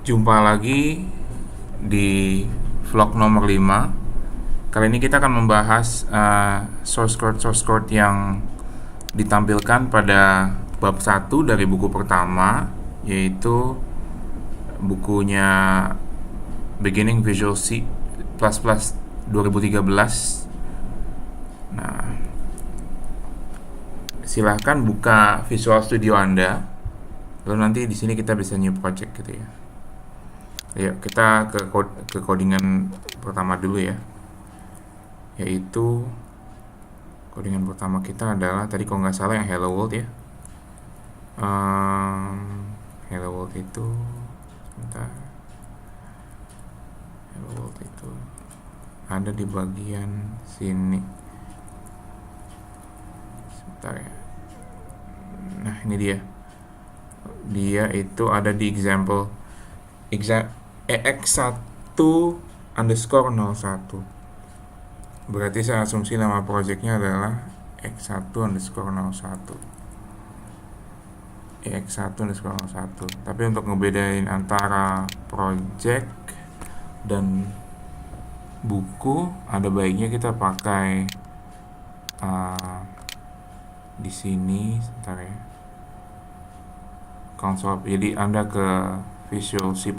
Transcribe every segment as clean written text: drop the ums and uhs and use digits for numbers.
Jumpa lagi di vlog nomor 5. Kali ini kita akan membahas source code yang ditampilkan pada bab 1 dari buku pertama, yaitu bukunya Beginning Visual C++ 2013. Nah, silahkan buka Visual Studio Anda, lalu nanti di sini kita bisa new project gitu ya. Ayo kita ke codingan pertama dulu ya, yaitu codingan pertama kita adalah tadi kalau nggak salah yang hello world ya. Hello world itu sebentar, hello world itu ada di bagian sini sebentar ya. Nah ini dia itu ada di example EX1 underscore 01. Berarti saya asumsi nama projectnya adalah EX1 underscore 01. EX1 underscore 01. Tapi untuk ngebedain antara project dan buku, ada baiknya kita pakai di sini sebentar ya, console. Jadi Anda ke Visual C++,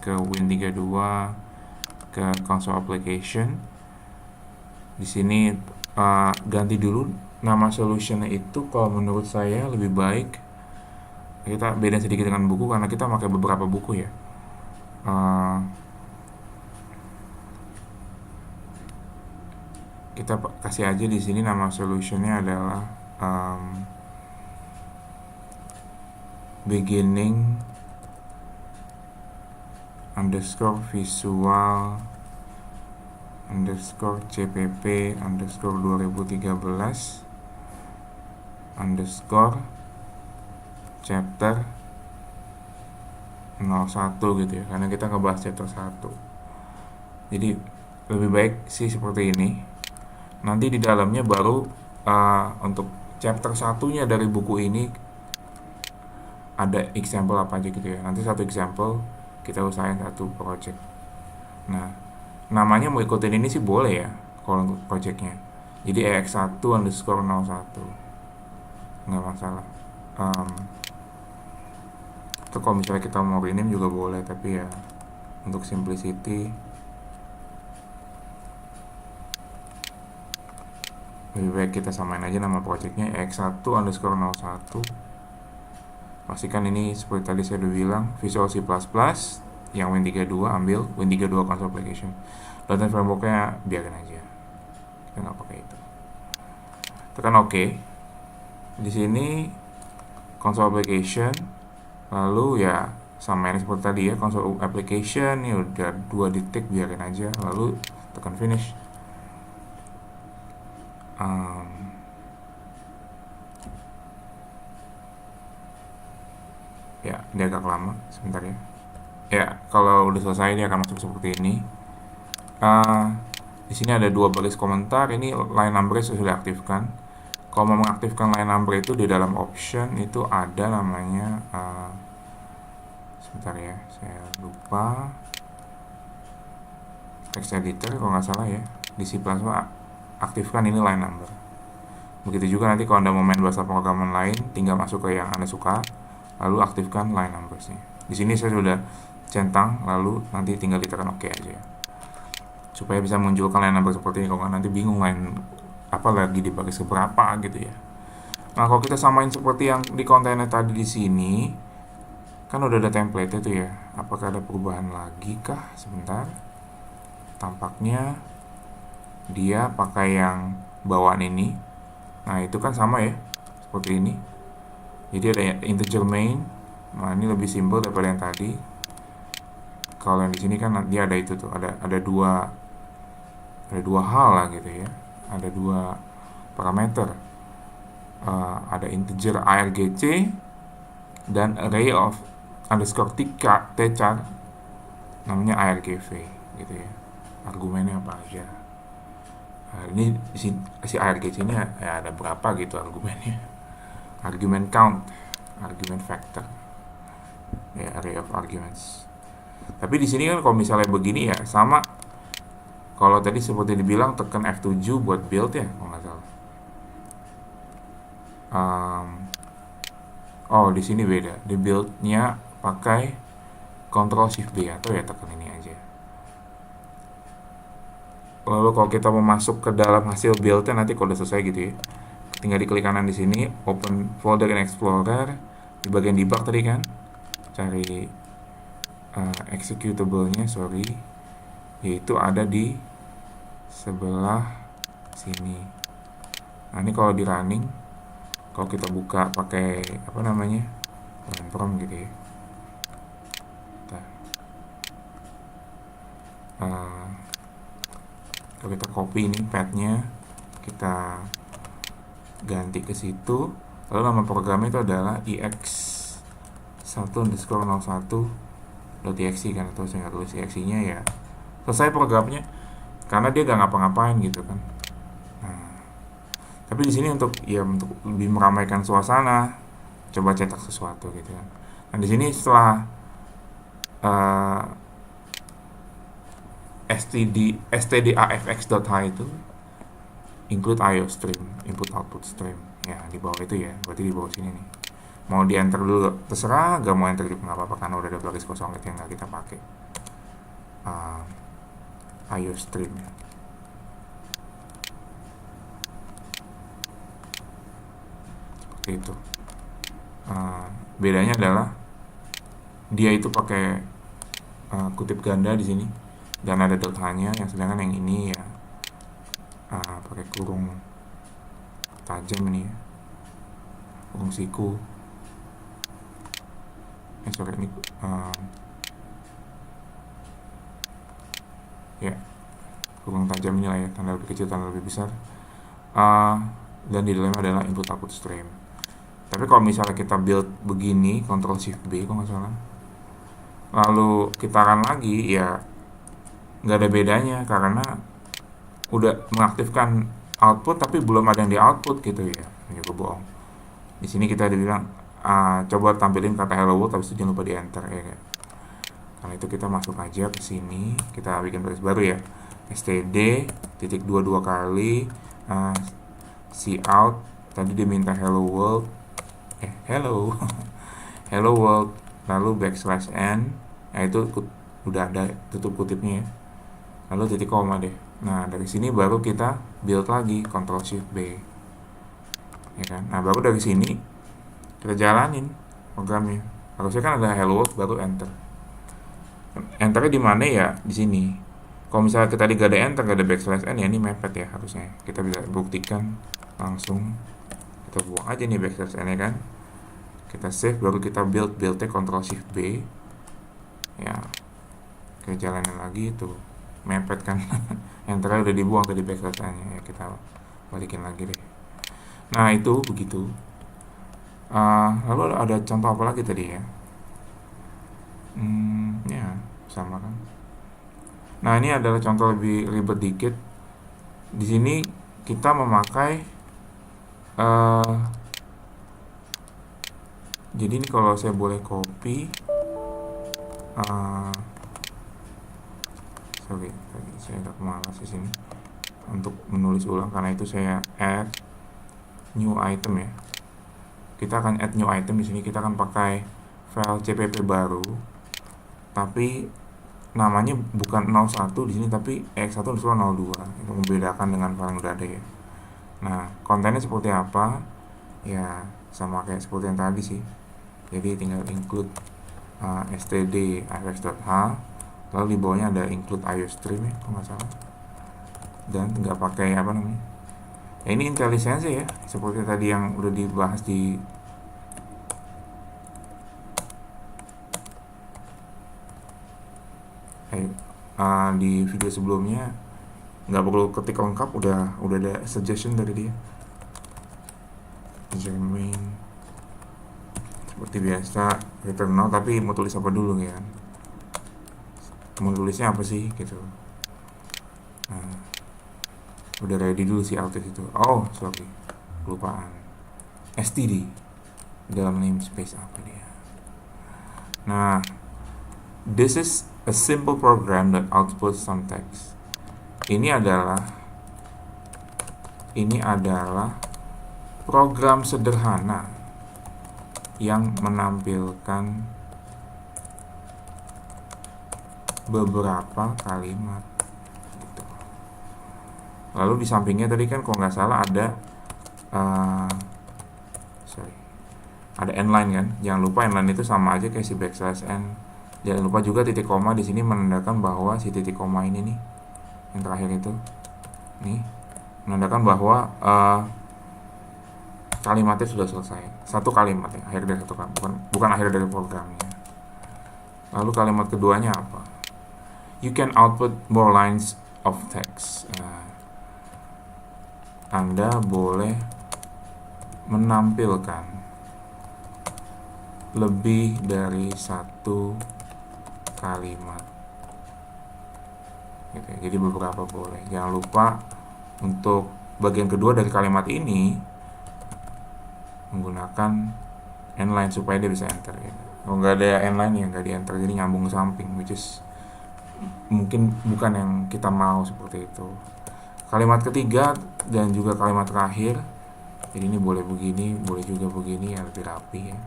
ke Win32, ke console application. Di sini ganti dulu nama solutionnya itu. Kalau menurut saya lebih baik kita beda sedikit dengan buku karena kita pakai beberapa buku ya. Kita kasih aja di sini nama solutionnya adalah beginning underscore visual underscore cpp underscore 2013 underscore chapter 01 gitu ya, karena kita ngebahas chapter 1. Jadi lebih baik sih seperti ini. Nanti di dalamnya baru untuk chapter satunya dari buku ini ada example apa aja gitu ya. Nanti satu example kita usahain satu project. Nah, namanya mau ikutin ini sih boleh ya kalau untuk projectnya. Jadi EX1 underscore 01 nggak masalah. Atau kalau misalnya kita mau rename juga boleh, tapi ya untuk simplicity lebih baik kita samain aja nama projectnya EX1 underscore 01. Pastikan ini seperti tadi saya udah bilang, Visual C++, yang Win32 ambil Win32 console application. .NET frameworknya biarin aja, kita nggak pakai itu. Tekan OK. Di sini console application, lalu ya samain seperti tadi ya, console application ini udah 2 detik, biarin aja, lalu tekan finish. Ya, dia agak lama sebentar ya. Ya, kalau udah selesai dia akan masuk seperti ini. Di sini ada 2 baris komentar. Ini line number sudah diaktifkan. Kalau mau mengaktifkan line number itu di dalam option itu ada namanya sebentar ya, saya lupa, text editor kalau nggak salah ya. Di C++ aktifkan ini line number. Begitu juga nanti kalau Anda mau main bahasa pemrograman lain, tinggal masuk ke yang Anda suka, lalu aktifkan line numbersnya. Di sini saya sudah centang, lalu nanti tinggal ditekan OK aja ya, supaya bisa munculkan line number seperti ini. Kalau nggak nanti bingung line apa lagi di baris keberapa gitu ya. Nah, kalau kita samain seperti yang di kontainer tadi di sini, kan udah ada template itu ya. Apakah ada perubahan lagi kah? Sebentar. Tampaknya dia pakai yang bawaan ini. Nah, itu kan sama ya, seperti ini. Jadi ada integer main. Nah, ini lebih simpel daripada yang tadi. Kalau yang di sini kan dia ada itu tuh, ada dua hal lah gitu ya. Ada 2 parameter. Ada integer argc dan array of underscore tchar namanya argv gitu ya. Argumennya apa aja. Ini si argc ini ya ada berapa gitu argumennya. Argument count, argument factor ya, array of arguments. Tapi di sini kan kalau misalnya begini ya sama, kalau tadi seperti dibilang tekan F7 buat build ya kalau nggak salah. Oh di sini beda, di buildnya pakai Ctrl Shift B atau ya tekan ini aja. Lalu kalau kita mau masuk ke dalam hasil buildnya nanti kalau udah selesai gitu ya, tinggal diklik kanan di sini, open folder in Explorer, di bagian debug tadi kan, cari executable-nya, yaitu ada di sebelah sini. Nah ini kalau di running, kalau kita buka pakai apa namanya, prompt gitu ya. Kalau kita copy ini path-nya, kita ganti ke situ, lalu nama programnya itu adalah ex1_01.exe kan, atau saya nggak tulis exe-nya ya. Selesai programnya, karena dia nggak ngapa-ngapain gitu kan. Nah, tapi di sini untuk lebih meramaikan suasana, coba cetak sesuatu gitu kan. Nah di sini setelah stdafx.h itu include IO stream, input output stream ya, di bawah itu ya, berarti di bawah sini nih. Mau di enter dulu terserah, gak mau enter juga nggak apa-apa karena udah ada baris kosong yang nggak kita pakai. IO stream ya. Seperti itu. Bedanya adalah dia itu pakai kutip ganda di sini dan ada .h-nya, yang sedangkan yang ini ya pakai kurung tajam ini ya, kurung siku. Ini ya kurung tajam ini lah ya, tanda lebih kecil tanda lebih besar, dan di dalamnya adalah input output stream. Tapi kalau misalnya kita build begini, Ctrl Shift B kalau nggak salah, lalu kita run lagi ya nggak ada bedanya karena udah mengaktifkan output tapi belum ada yang di output gitu ya, ini gue bohong. Di sini kita dibilang coba tampilin kata hello world, tapi jangan lupa di enter ya. Karena itu kita masuk aja ke sini, kita bikin baris baru ya, std titik 22 kali cout, tadi dia minta hello world, hello hello world, lalu \n, ya itu udah ada tutup kutipnya ya, lalu titik koma deh. Nah dari sini baru kita build lagi, Ctrl Shift B ya kan. Nah baru dari sini kita jalanin programnya. Harusnya kan ada hello world baru enter. Enternya di mana ya, di sini. Kalau misalnya kita gak ada enter, gak ada \n ya, ini mepet ya, harusnya kita bisa buktikan langsung. Kita buang aja nih \n ya kan, kita save, baru kita buildnya Ctrl Shift B ya, kita jalanin lagi, itu mepet kan. Enternya udah dibuang tadi \n ya, kita balikin lagi deh. Nah itu begitu. Lalu ada contoh apa lagi tadi ya? Ya sama kan. Nah ini adalah contoh lebih ribet dikit. Di sini kita memakai jadi ini kalau saya boleh copy, sorry tadi saya agak malas di sini untuk menulis ulang, karena itu saya add new item ya. Kita akan add new item di sini, kita akan pakai file cpp baru, tapi namanya bukan 01 di sini tapi x1_02, itu membedakan dengan file yang udah ada ya. Nah kontennya seperti apa ya, sama kayak seperti yang tadi sih, jadi tinggal include std_afx.h, lalu di bawahnya ada include IO stream ya kalau nggak salah, dan nggak pakai apa namanya ya, ini IntelliSense ya, seperti tadi yang udah dibahas di di video sebelumnya. Nggak perlu ketik lengkap, udah ada suggestion dari dia. Jamming seperti biasa, return now, tapi mau tulis apa dulu ya, mau tulisnya apa sih gitu. Nah udah ready dulu si Altis itu. Oh sorry, kelupaan, std dalam namespace apa dia. Nah This is a simple program that outputs some text. Ini adalah program sederhana yang menampilkan beberapa kalimat gitu. Lalu di sampingnya tadi kan kalau nggak salah ada ada n-line kan. Jangan lupa n-line itu sama aja kayak si backslash n. Jangan lupa juga titik koma di sini menandakan bahwa si titik koma ini nih yang terakhir itu nih menandakan bahwa kalimatnya sudah selesai. Satu kalimat ya, akhir dari satu kalimat, bukan akhir dari programnya. Lalu kalimat keduanya apa? You can output more lines of text. Anda boleh menampilkan lebih dari satu kalimat gitu ya. Jadi beberapa boleh. Jangan lupa untuk bagian kedua dari kalimat ini menggunakan n-line supaya dia bisa enter gitu. Kalau nggak ada n-line ya nggak di enter, jadi nyambung ke samping, which is mungkin bukan yang kita mau seperti itu. Kalimat ketiga dan juga kalimat terakhir, jadi ini boleh begini, boleh juga begini ya, lebih rapi ya.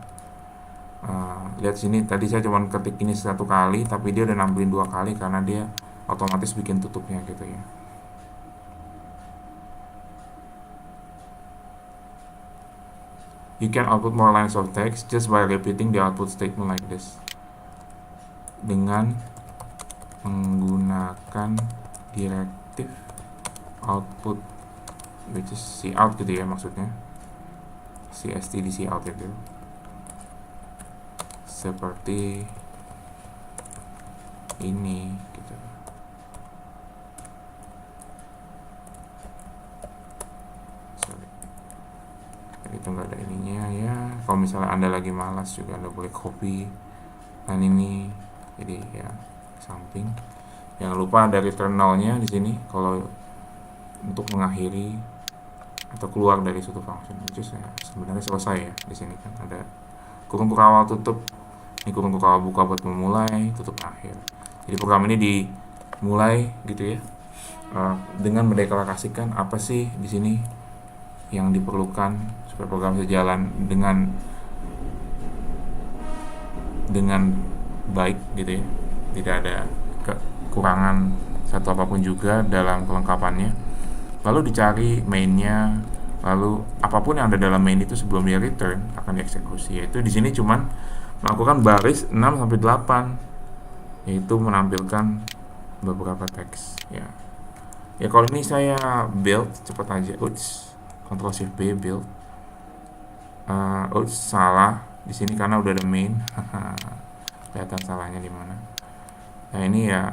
Lihat sini, tadi saya cuma ketik ini satu kali, tapi dia udah nampilin dua kali karena dia otomatis bikin tutupnya gitu ya. You can output more lines of text just by repeating the output statement like this. Dengan menggunakan directive output, which is cout gitu ya maksudnya, cout itu seperti ini gitu. Itu nggak ada ininya ya. Kalau misalnya Anda lagi malas juga Anda boleh copy dan ini jadi ya samping. Jangan lupa ada returnalnya di sini kalau untuk mengakhiri atau keluar dari suatu function, which is ya, sebenarnya selesai ya. Di sini kan ada kurung awal tutup, ini kurung awal buka buat memulai, tutup akhir. Jadi program ini dimulai gitu ya, dengan mendeklarasikan apa sih di sini yang diperlukan supaya program bisa jalan dengan baik gitu ya. Tidak ada kekurangan satu apapun juga dalam kelengkapannya. Lalu dicari mainnya, lalu apapun yang ada dalam main itu sebelum dia return akan dieksekusi. Yaitu di sini cuman melakukan baris 6 sampai 8, yaitu menampilkan beberapa teks ya. Ya kalau ini saya build cepat aja, Ctrl Shift B build. Salah di sini karena udah ada main. Kelihatan salahnya di mana. Nah ini ya,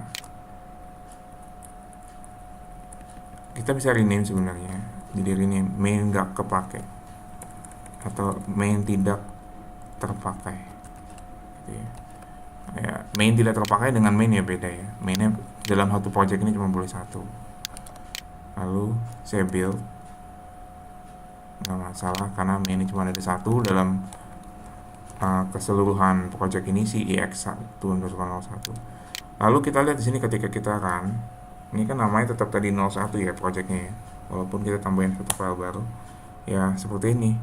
kita bisa rename sebenarnya. Jadi rename main nggak kepake atau main tidak terpakai gitu ya. Ya, main tidak terpakai dengan main ya beda ya. Mainnya dalam satu project ini cuma boleh satu. Lalu saya build, nggak masalah karena main ini cuma ada satu dalam keseluruhan project ini si EX1_01. Lalu kita lihat di sini ketika kita run, ini kan namanya tetap tadi 01 ya projectnya ya, walaupun kita tambahin satu file baru ya seperti ini,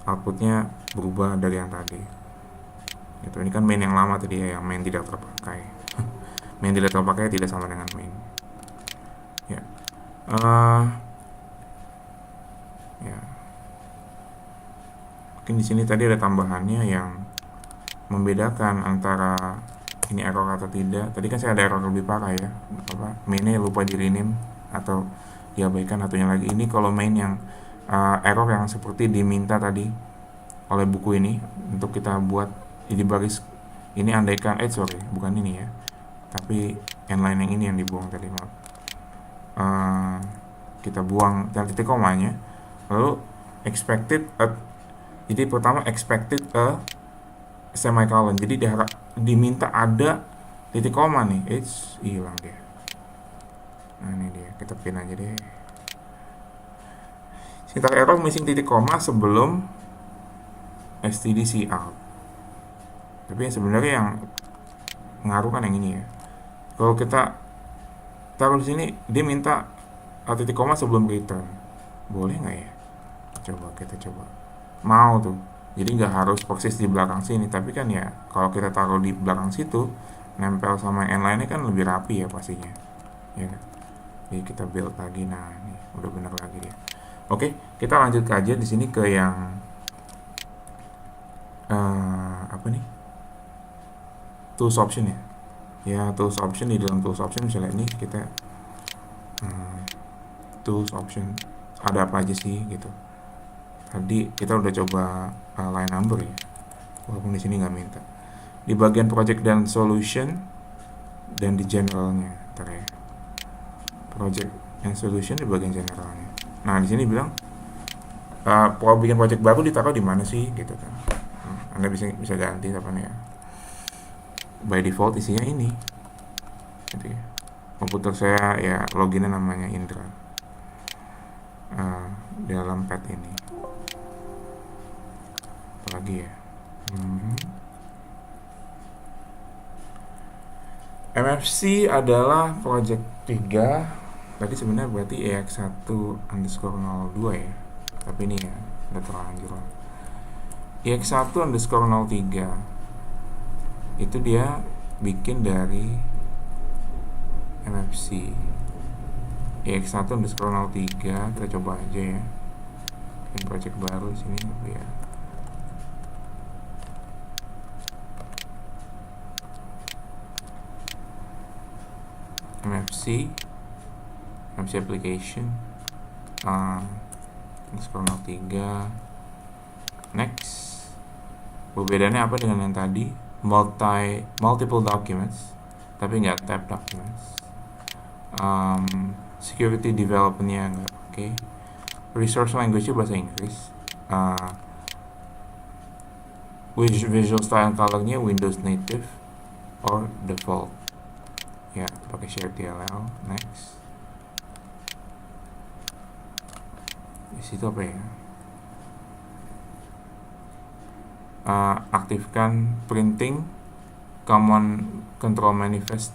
outputnya berubah dari yang tadi gitu. Ini kan main yang lama tadi ya, yang main tidak terpakai. Main tidak terpakai tidak sama dengan main ya. Ya mungkin di sini tadi ada tambahannya yang membedakan antara ini error atau tidak. Tadi kan saya ada error lebih parah ya, mainnya lupa di rename atau diabaikan satunya lagi. Ini kalau main yang error yang seperti diminta tadi oleh buku ini untuk kita buat di baris ini, andaikan bukan ini ya, tapi n-line yang ini yang dibuang tadi, kita buang dan titik komanya, lalu expected jadi pertama expected a semicolon, jadi diminta ada titik koma nih, hilang dia. Nah ini dia, kita pin aja deh. Syntax error missing titik koma sebelum std cout. Tapi sebenarnya yang ngaruh kan yang ini ya. Kalau kita taruh di sini, dia minta titik koma sebelum return, boleh nggak ya? Coba kita coba. Mau tuh. Jadi nggak harus persis di belakang sini, tapi kan ya kalau kita taruh di belakang situ, nempel sama yang lainnya kan lebih rapi ya pastinya. Ya kan? Jadi kita build lagi. Nah, ini udah bener lagi dia. Oke, kita lanjut aja di sini ke yang apa nih? Tools option ya. Ya, tools option, di dalam tools option misalnya ini kita tools option ada apa aja sih gitu. Tadi kita udah coba line number ya, walaupun di sini nggak minta. Di bagian project dan solution dan di generalnya, ntar ya. Project and solution di bagian generalnya. Nah di sini bilang kalau bikin project baru ditaruh di mana sih gitu kan. Anda bisa ganti apa nih ya. By default isinya ini. Gitu ya. Komputer saya ya loginnya namanya Indra. Dalam pad ini. Apalagi ya. MFC adalah project 3. Tadi sebenarnya berarti EX1_02 ya. Tapi ini ya udah terlanjur lah. EX1_03 itu dia bikin dari MFC. EX1_03 kita coba aja ya. Bikin project baru sini ya. MFC application _03 next. Perbedaannya apa dengan yang tadi? Multiple documents tapi nggak tab documents. Security development-nya nggak oke. Resource language-nya bahasa Inggris. Visual style color-nya Windows native or default. Ya, pakai share TLL. Next. Di situ apa ya? Aktifkan printing common control manifest.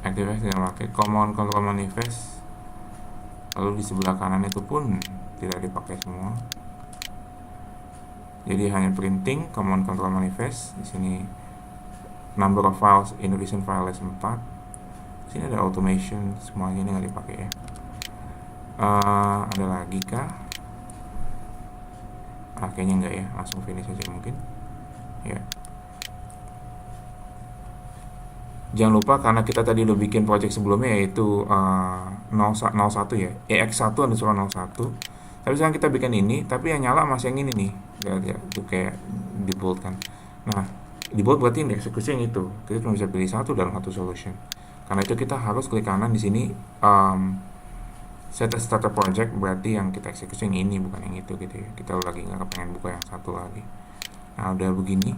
Aktifkan dengan pakai common control manifest. Lalu di sebelah kanan itu pun tidak dipakai semua. Jadi hanya printing common control manifest. Di sini number of files in recent file list 4. Di sini ada automation, semuanya ini nggak dipakai ya. Ada lagi kah? Kayaknya enggak ya, langsung finish aja mungkin. Ya. Jangan lupa karena kita tadi udah bikin project sebelumnya yaitu 01 ya, EX1_01. Tapi sekarang kita bikin ini, tapi yang nyala masih yang ini nih. Lihat itu kayak di bold kan. Nah, di bold berarti ini eksekusi yang itu. Kita cuma bisa pilih satu dalam satu solution. Karena itu kita harus klik kanan di sini set a starter project, berarti yang kita eksekusi yang ini bukan yang itu gitu ya. Kita lagi nggak kepengen buka yang satu lagi. Nah, udah begini.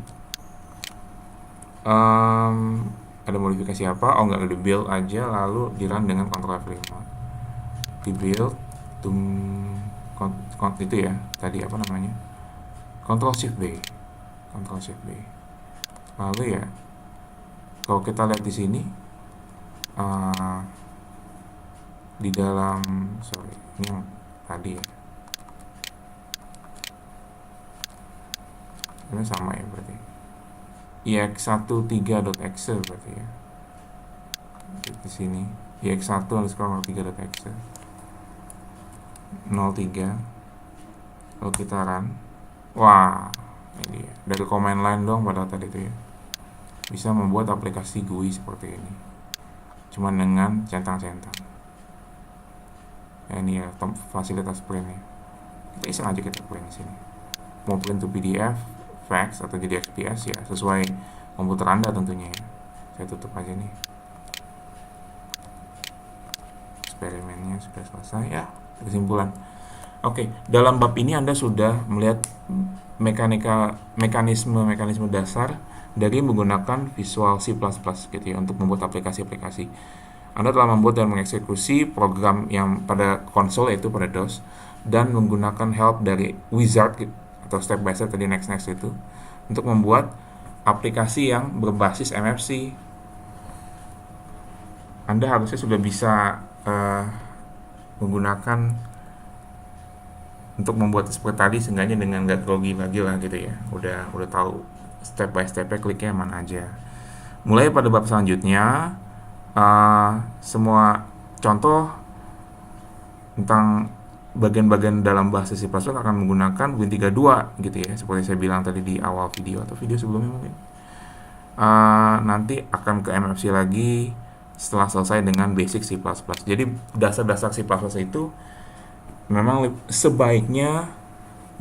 Ada modifikasi apa? Oh enggak, di build aja lalu di run dengan Ctrl F5. Di build itu ya, tadi apa namanya? Ctrl Shift B. Lalu ya kalau kita lihat di sini di dalam ini yang tadi ya. Ini sama ya berarti. EX13.exe berarti ya. Di sini EX1_3.exe 03. Kalau kita run, wah ini dia. Dari command line dong padahal tadi itu ya. Bisa membuat aplikasi GUI seperti ini. Cuman dengan centang-centang. Ya, ini ya fasilitas printnya. Kita iseng aja kita print di sini. Mau print to PDF, fax atau jadi XPS ya sesuai komputer Anda tentunya ya. Saya tutup aja nih. Eksperimennya sudah selesai ya. Kesimpulan. Oke, dalam bab ini Anda sudah melihat mekanisme dasar dari menggunakan Visual C++ gitu ya untuk membuat aplikasi-aplikasi. Anda telah membuat dan mengeksekusi program yang pada konsol yaitu pada DOS dan menggunakan help dari wizard atau step by step tadi next itu untuk membuat aplikasi yang berbasis MFC. Anda harusnya sudah bisa menggunakan untuk membuat seperti tadi, seenggaknya dengan nggak grogi lagi lah gitu ya. Udah tahu step by stepnya, kliknya mana aja. Mulai pada bab selanjutnya, semua contoh tentang bagian-bagian dalam bahasa C++ akan menggunakan Win32 gitu ya, seperti saya bilang tadi di awal video atau video sebelumnya mungkin. Nanti akan ke MFC lagi setelah selesai dengan basic C++. Jadi dasar-dasar C++ itu memang sebaiknya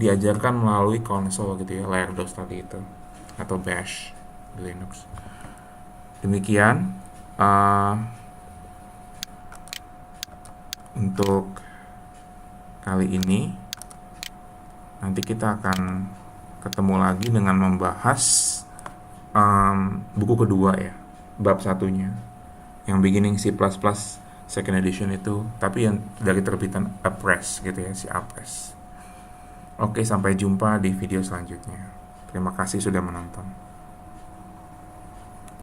diajarkan melalui konsol gitu ya, layar DOS tadi itu, atau bash di Linux. Demikian untuk kali ini. Nanti kita akan ketemu lagi dengan membahas buku kedua ya, bab satunya, yang beginning C++ second edition itu, tapi yang dari terbitan Apress gitu ya, si Apress. Oke, sampai jumpa di video selanjutnya. Terima kasih sudah menonton.